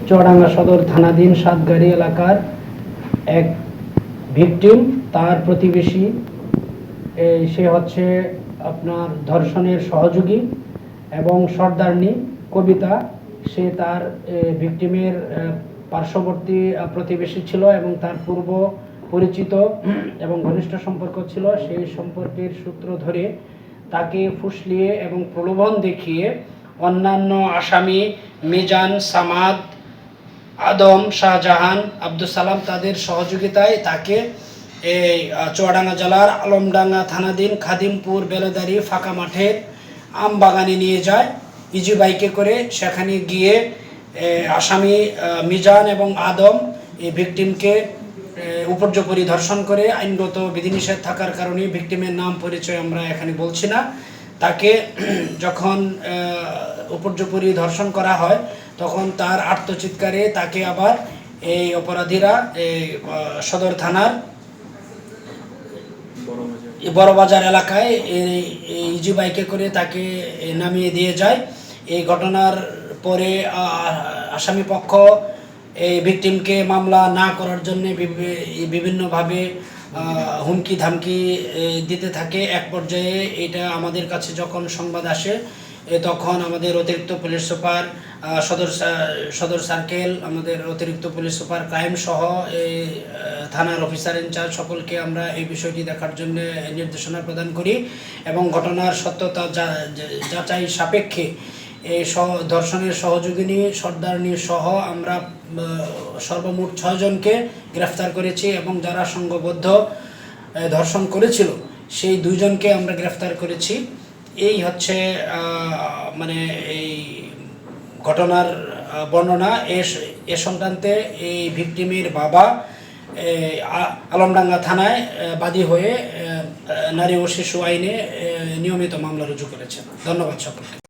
চুয়াডাঙ্গা সদর থানাধীন সাতগাড়ি এলাকার এক ভিকটিম, তার প্রতিবেশী, সে হচ্ছে আপনার ধর্ষণের সহযোগী এবং সর্দারনি কবিতা। সে তার ভিকটিমের পার্শ্ববর্তী প্রতিবেশী ছিল এবং তার পূর্ব পরিচিত এবং ঘনিষ্ঠ সম্পর্ক ছিল। সেই সম্পর্কের সূত্র ধরে তাকে ফুসলিয়ে এবং প্রলোভন দেখিয়ে অন্যান্য আসামি মিজান, সামাদ, আদম, শাহজাহান, আব্দুল সালাম তাদের সহযোগিতায় তাকে এই চুয়াডাঙ্গা জেলার আলমডাঙ্গা থানাধীন খাদিমপুর বেলেদারি ফাঁকা মাঠের আম বাগানে নিয়ে যায় ইজি বাইকে করে। সেখানে গিয়ে আসামি মিজান এবং আদম এই ভিকটিমকে উপর্যুপরি ধর্ষণ করে। আইনগত বিধিনিষেধ থাকার কারণে ভিকটিমের নাম পরিচয় আমরা এখানে বলছি না। তাকে যখন উপর্যুপরি ধর্ষণ করা হয় তখন তার আর্তচিৎকারে তাকে আবার এই অপরাধীরা সদর থানার বড়বাজার এলাকায় ইজি বাইকে করে তাকে নামিয়ে দিয়ে যায়। এই ঘটনার পরে আসামি পক্ষ এই ভিকটিমকে মামলা না করার জন্য বিভিন্নভাবে হুমকি ধামকি দিতে থাকে। এক পর্যায়ে এটা আমাদের কাছে যখন সংবাদ আসে তখন আমাদের অতিরিক্ত পুলিশ সুপার সদর সার্কেল, আমাদের অতিরিক্ত পুলিশ সুপার ক্রাইম সহ এই থানার অফিসার ইনচার্জ সকলকে আমরা এই বিষয়টি দেখার জন্য নির্দেশনা প্রদান করি এবং ঘটনার সত্যতা যাচাই সাপেক্ষে এই ধর্ষণের সহযোগিনী সর্দারনী সহ আমরা সর্বমোট 6 জনকে গ্রেফতার করেছি এবং যারা সংঘবদ্ধ ধর্ষণ করেছিল সেই 2 জনকে আমরা গ্রেফতার করেছি। এই হচ্ছে মানে এই ঘটনার বর্ণনা। এ সংক্রান্তে এই ভিকটিমের বাবা আলমডাঙ্গা থানায় বাদী হয়ে নারী ও শিশু আইনে নিয়মিত মামলা রুজু করেছেন। ধন্যবাদ সকলকে।